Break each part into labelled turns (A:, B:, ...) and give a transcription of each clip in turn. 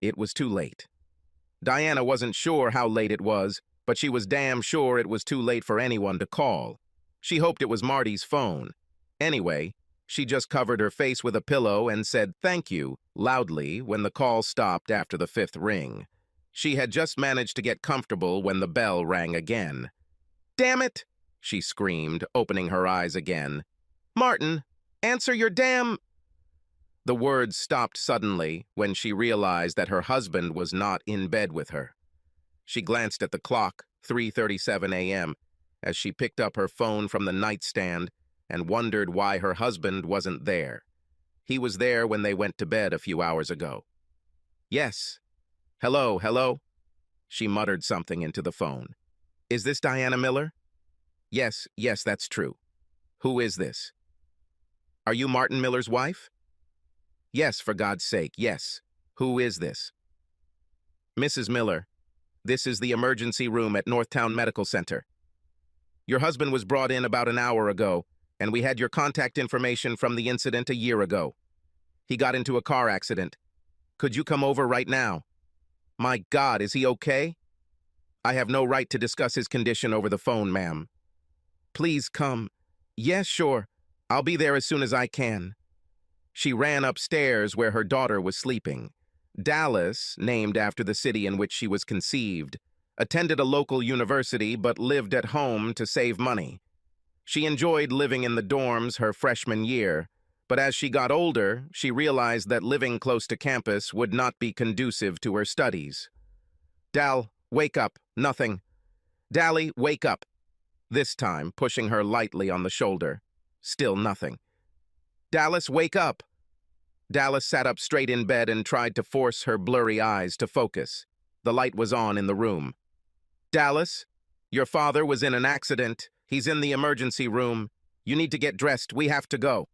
A: It was too late. Diana wasn't sure how late it was, but she was damn sure it was too late for anyone to call. She hoped it was Marty's phone. Anyway, she just covered her face with a pillow and said thank you loudly when the call stopped after the fifth ring. She had just managed to get comfortable when the bell rang again. "Damn it!" she screamed, opening her eyes again. "Martin, answer your damn—" The words stopped suddenly when she realized that her husband was not in bed with her. She glanced at the clock, 3:37 a.m., as she picked up her phone from the nightstand and wondered why her husband wasn't there. He was there when they went to bed a few hours ago. "Yes. Hello, hello?" She muttered something into the phone. "Is this Diana Miller?" Yes, that's true. Who is this?" "Are you Martin Miller's wife?" "Yes, for God's sake, yes. Who is this?" "Mrs. Miller, this is the emergency room at Northtown Medical Center. Your husband was brought in about an hour ago, and we had your contact information from the incident a year ago. He got into a car accident. Could you come over right now?" "My God, is he okay?" "I have no right to discuss his condition over the phone, ma'am." "Please come." "Yes, sure. I'll be there as soon as I can." She ran upstairs where her daughter was sleeping. Dallas, named after the city in which she was conceived, attended a local university but lived at home to save money. She enjoyed living in the dorms her freshman year, but as she got older, she realized that living close to campus would not be conducive to her studies. "Dal, wake up. Nothing." "Dally, wake up." This time, pushing her lightly on the shoulder. Still nothing. "Dallas, wake up." Dallas sat up straight in bed and tried to force her blurry eyes to focus. The light was on in the room. "Dallas, your father was in an accident. He's in the emergency room. You need to get dressed. We have to go."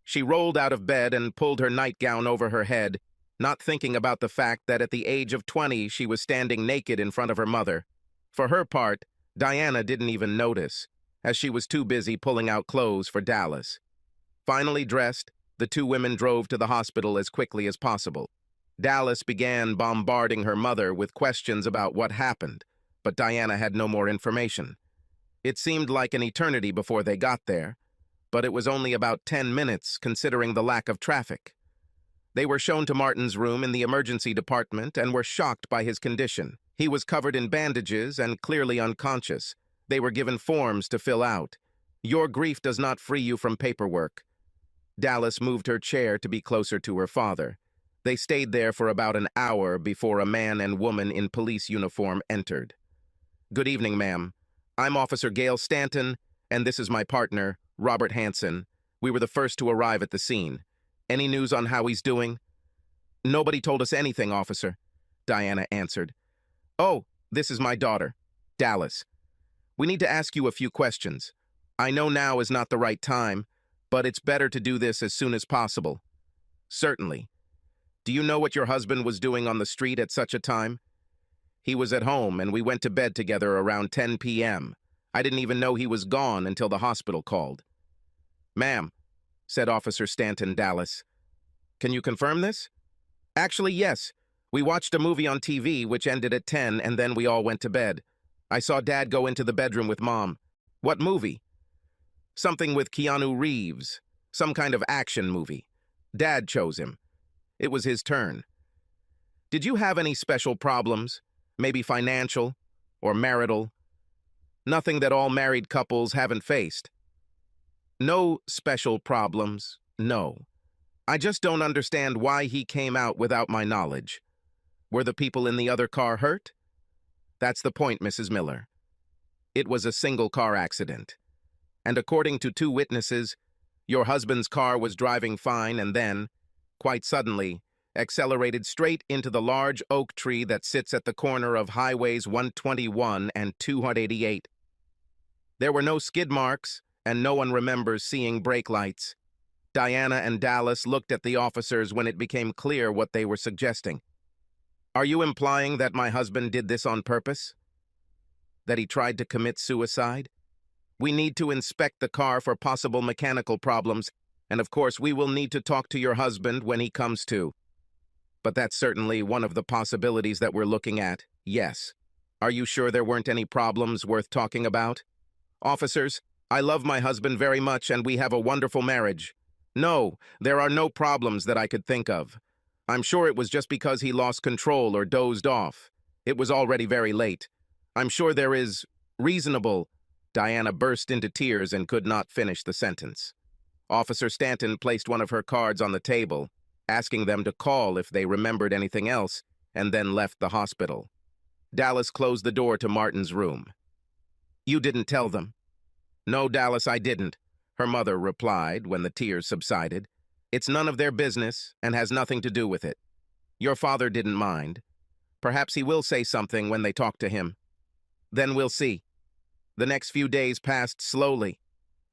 A: She rolled out of bed and pulled her nightgown over her head, not thinking about the fact that at the age of 20 she was standing naked in front of her mother. For her part, Diana didn't even notice, as she was too busy pulling out clothes for Dallas. Finally dressed, the two women drove to the hospital as quickly as possible. Dallas began bombarding her mother with questions about what happened, but Diana had no more information. It seemed like an eternity before they got there, but it was only about 10 minutes considering the lack of traffic. They were shown to Martin's room in the emergency department and were shocked by his condition. He was covered in bandages and clearly unconscious. They were given forms to fill out. "Your grief does not free you from paperwork." Dallas moved her chair to be closer to her father. They stayed there for about an hour before a man and woman in police uniform entered. "Good evening, ma'am. I'm Officer Gail Stanton, and this is my partner, Robert Hansen. We were the first to arrive at the scene. Any news on how he's doing?" "Nobody told us anything, officer," Diana answered. "Oh, this is my daughter, Dallas. We need to ask you a few questions. I know now is not the right time, but it's better to do this as soon as possible." "Certainly. Do you know what your husband was doing on the street at such a time?" "He was at home, and we went to bed together around 10 p.m. I didn't even know he was gone until the hospital called." "Ma'am," said Officer Stanton Dallas. "Can you confirm this?" "Actually, yes. We watched a movie on TV which ended at 10, and then we all went to bed. I saw Dad go into the bedroom with Mom." "What movie?" "Something with Keanu Reeves. Some kind of action movie. Dad chose him. It was his turn." "Did you have any special problems? Maybe financial or marital? Nothing that all married couples haven't faced?" "No special problems, no. I just don't understand why he came out without my knowledge. Were the people in the other car hurt?" "That's the point, Mrs. Miller. It was a single car accident. And according to two witnesses, your husband's car was driving fine and then, quite suddenly, accelerated straight into the large oak tree that sits at the corner of Highways 121 and 288. There were no skid marks, and no one remembers seeing brake lights. Diana and Dallas looked at the officers when it became clear what they were suggesting. "Are you implying that my husband did this on purpose? That he tried to commit suicide? We need to inspect the car for possible mechanical problems, and of course we will need to talk to your husband when he comes to." but that's certainly one of the possibilities that we're looking at, yes. Are you sure there weren't any problems worth talking about? Officers, I love my husband very much and we have a wonderful marriage. No, there are no problems that I could think of. I'm sure it was just because he lost control or dozed off. It was already very late. I'm sure there is reasonable. Diana burst into tears and could not finish the sentence. Officer Stanton placed one of her cards on the table, asking them to call if they remembered anything else, and then left the hospital. Dallas closed the door to Martin's room. You didn't tell them? No, Dallas, I didn't, her mother replied when the tears subsided. It's none of their business and has nothing to do with it. Your father didn't mind. Perhaps he will say something when they talk to him. Then we'll see. The next few days passed slowly.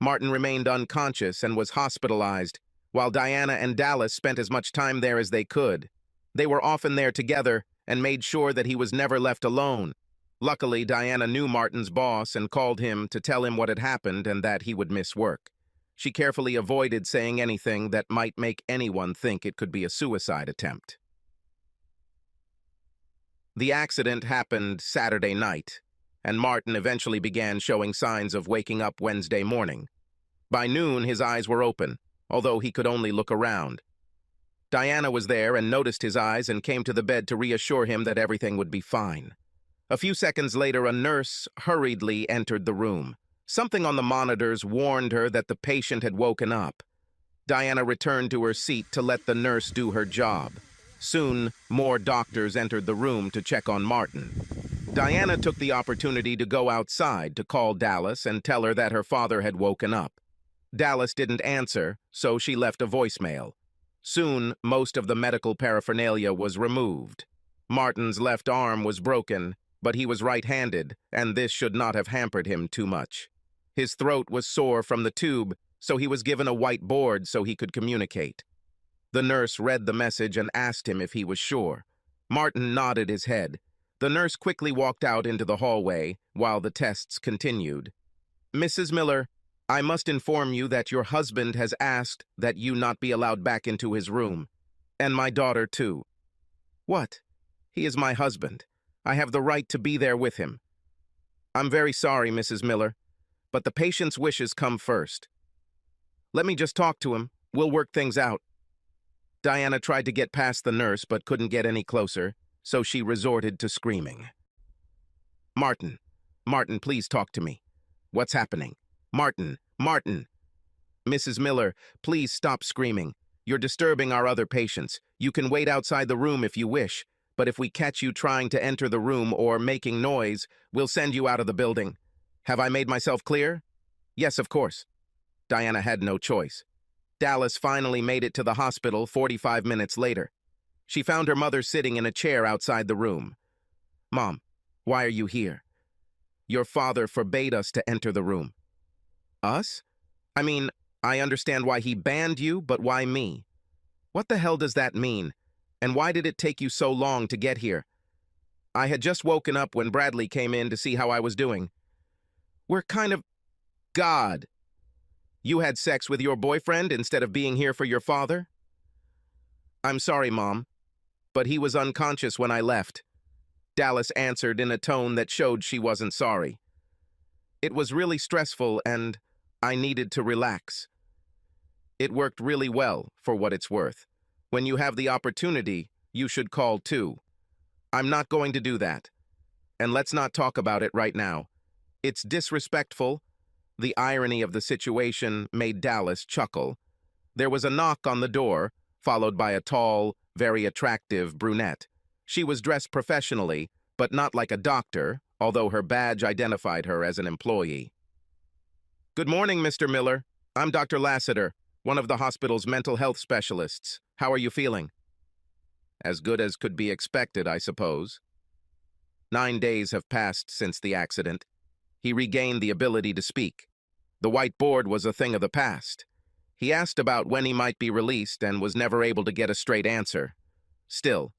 A: Martin remained unconscious and was hospitalized, while Diana and Dallas spent as much time there as they could. They were often there together and made sure that he was never left alone. Luckily, Diana knew Martin's boss and called him to tell him what had happened and that he would miss work. She carefully avoided saying anything that might make anyone think it could be a suicide attempt. The accident happened Saturday night, and Martin eventually began showing signs of waking up Wednesday morning. By noon, his eyes were open, although he could only look around. Diana was there and noticed his eyes and came to the bed to reassure him that everything would be fine. A few seconds later, a nurse hurriedly entered the room. Something on the monitors warned her that the patient had woken up. Diana returned to her seat to let the nurse do her job. Soon, more doctors entered the room to check on Martin. Diana took the opportunity to go outside to call Dallas and tell her that her father had woken up. Dallas didn't answer, so she left a voicemail. Soon, most of the medical paraphernalia was removed. Martin's left arm was broken, but he was right-handed, and this should not have hampered him too much. His throat was sore from the tube, so he was given a white board so he could communicate. The nurse read the message and asked him if he was sure. Martin nodded his head. The nurse quickly walked out into the hallway while the tests continued. Mrs. Miller, I must inform you that your husband has asked that you not be allowed back into his room. And my daughter, too. What? He is my husband. I have the right to be there with him. I'm very sorry, Mrs. Miller, but the patient's wishes come first. Let me just talk to him. We'll work things out. Diana tried to get past the nurse but couldn't get any closer, so she resorted to screaming. Martin, please talk to me. What's happening? Martin. Mrs. Miller, please stop screaming. You're disturbing our other patients. You can wait outside the room if you wish, but if we catch you trying to enter the room or making noise, we'll send you out of the building. Have I made myself clear? Yes, of course. Diana had no choice. Dallas finally made it to the hospital 45 minutes later. She found her mother sitting in a chair outside the room. Mom, why are you here? Your father forbade us to enter the room. Us? I mean, I understand why he banned you, but why me? What the hell does that mean? And why did it take you so long to get here? I had just woken up when Bradley came in to see how I was doing. We're kind of... God. You had sex with your boyfriend instead of being here for your father? I'm sorry, Mom, but he was unconscious when I left. Dallas answered in a tone that showed she wasn't sorry. It was really stressful and I needed to relax. It worked really well, for what it's worth. When you have the opportunity, you should call too. I'm not going to do that. And let's not talk about it right now. It's disrespectful. The irony of the situation made Dallas chuckle. There was a knock on the door, followed by a tall, very attractive brunette. She was dressed professionally, but not like a doctor, although her badge identified her as an employee. Good morning, Mr. Miller. I'm Dr. Lassiter, one of the hospital's mental health specialists. How are you feeling? As good as could be expected, I suppose. 9 days have passed since the accident. He regained the ability to speak. The white board was a thing of the past. He asked about when he might be released and was never able to get a straight answer. Still,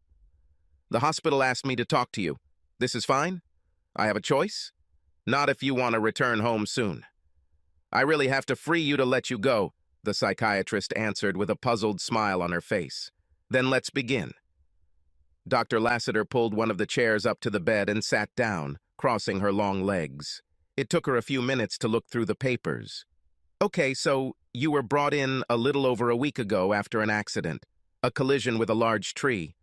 A: the hospital asked me to talk to you. This is fine? I have a choice? Not if you want to return home soon. I really have to free you to let you go, the psychiatrist answered with a puzzled smile on her face. Then let's begin. Dr. Lassiter pulled one of the chairs up to the bed and sat down, crossing her long legs. It took her a few minutes to look through the papers. Okay, so you were brought in a little over a week ago after an accident, a collision with a large tree.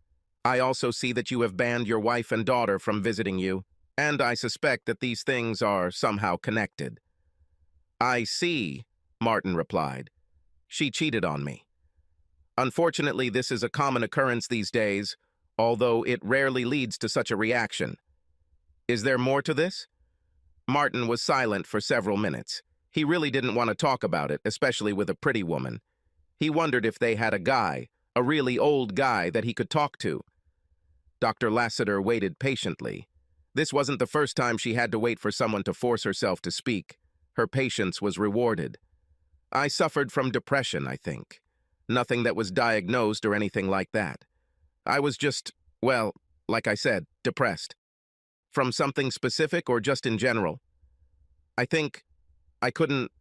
A: I also see that you have banned your wife and daughter from visiting you, and I suspect that these things are somehow connected. I see, Martin replied. She cheated on me. Unfortunately, this is a common occurrence these days, although it rarely leads to such a reaction. Is there more to this? Martin was silent for several minutes. He really didn't want to talk about it, especially with a pretty woman. He wondered if they had a guy, a really old guy that he could talk to. Dr. Lassiter waited patiently. This wasn't the first time she had to wait for someone to force herself to speak. Her patience was rewarded. I suffered from depression, I think. Nothing that was diagnosed or anything like that. I was just, well, like I said, depressed. From something specific or just in general? I think I couldn't,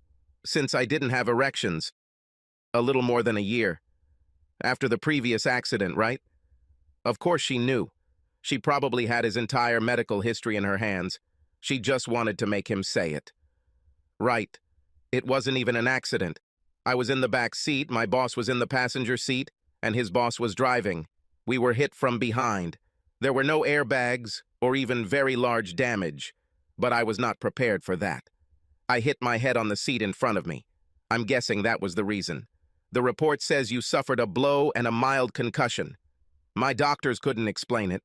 A: since I didn't have erections. A little more than a year. After the previous accident, right? Of course she knew. She probably had his entire medical history in her hands. She just wanted to make him say it. Right. It wasn't even an accident. I was in the back seat, my boss was in the passenger seat, and his boss was driving. We were hit from behind. There were no airbags or even very large damage, but I was not prepared for that. I hit my head on the seat in front of me. I'm guessing that was the reason. The report says you suffered a blow and a mild concussion. My doctors couldn't explain it.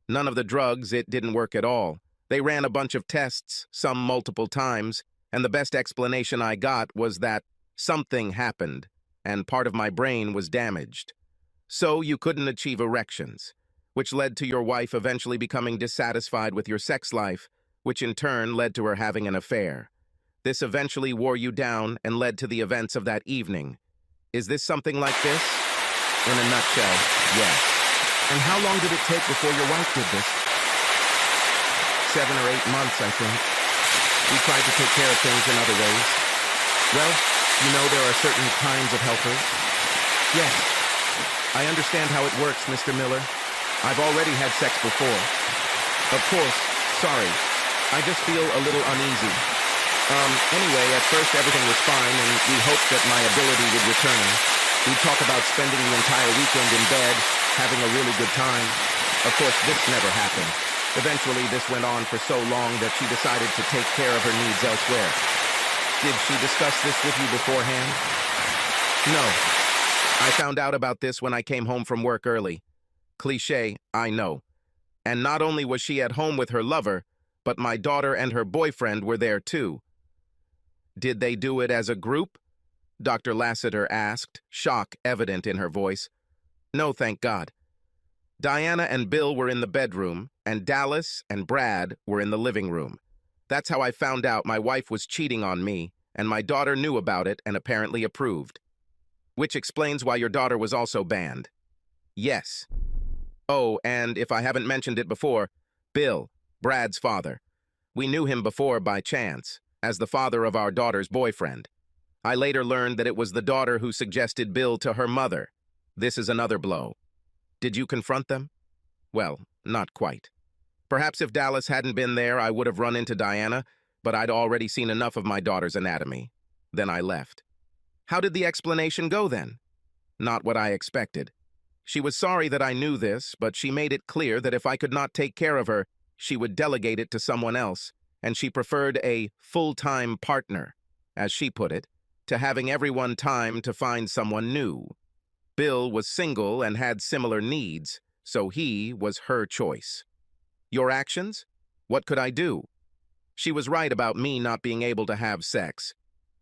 A: None of the drugs, it didn't work at all. They ran a bunch of tests, some multiple times, and the best explanation I got was that something happened, and part of my brain was damaged. So you couldn't achieve erections, which led to your wife eventually becoming dissatisfied with your sex life, which in turn led to her having an affair. This eventually wore you down and led to the events of that evening. Is this something like this? In a nutshell, yes. And how long did it take before your wife did this? 7 or 8 months, I think. We tried to take care of things in other ways. Well, you know there are certain kinds of helpers. Yes, I understand how it works, Mr. Miller. I've already had sex before. Of course, sorry. I just feel a little uneasy. Anyway, at first everything was fine, and we hoped that my ability would return. We'd talk about spending the entire weekend in bed, having a really good time. Of course, this never happened. Eventually, this went on for so long that she decided to take care of her needs elsewhere. Did she discuss this with you beforehand? No. I found out about this when I came home from work early. Cliché, I know. And not only was she at home with her lover, but my daughter and her boyfriend were there too. Did they do it as a group? Dr. Lassiter asked, shock evident in her voice. No, thank God. Diana and Bill were in the bedroom, and Dallas and Brad were in the living room. That's how I found out my wife was cheating on me, and my daughter knew about it and apparently approved. Which explains why your daughter was also banned. Yes. Oh, and if I haven't mentioned it before, Bill, Brad's father. We knew him before by chance, as the father of our daughter's boyfriend. I later learned that it was the daughter who suggested Bill to her mother. This is another blow. Did you confront them? Well, not quite. Perhaps if Dallas hadn't been there, I would have run into Diana, but I'd already seen enough of my daughter's anatomy. Then I left. How did the explanation go then? Not what I expected. She was sorry that I knew this, but she made it clear that if I could not take care of her, she would delegate it to someone else, and she preferred a full-time partner, as she put it, to having everyone time to find someone new. Bill was single and had similar needs, so he was her choice. Your actions? What could I do? She was right about me not being able to have sex.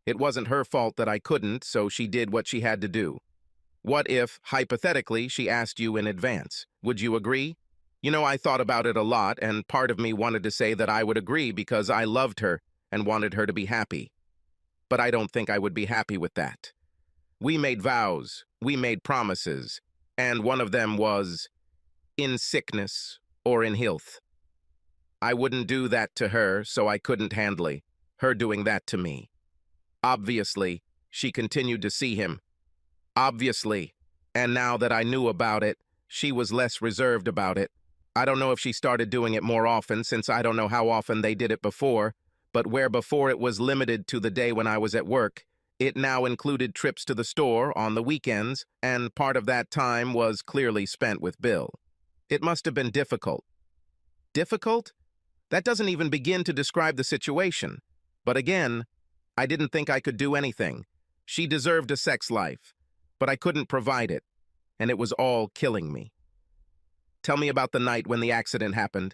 A: It wasn't her fault that I couldn't, so she did what she had to do. What if, hypothetically, she asked you in advance? Would you agree? You know, I thought about it a lot, and part of me wanted to say that I would agree because I loved her and wanted her to be happy. But I don't think I would be happy with that. We made vows, we made promises, and one of them was in sickness or in health. I wouldn't do that to her, so I couldn't handle her doing that to me. Obviously, she continued to see him. Obviously, and now that I knew about it, She was less reserved about it. I don't know if she started doing it more often, since I don't know how often they did it before, but where before it was limited to the day when I was at work, it now included trips to the store on the weekends, and part of that time was clearly spent with Bill. It must have been difficult. Difficult? That doesn't even begin to describe the situation. But again, I didn't think I could do anything. She deserved a sex life, but I couldn't provide it, and it was all killing me. Tell me about the night when the accident happened.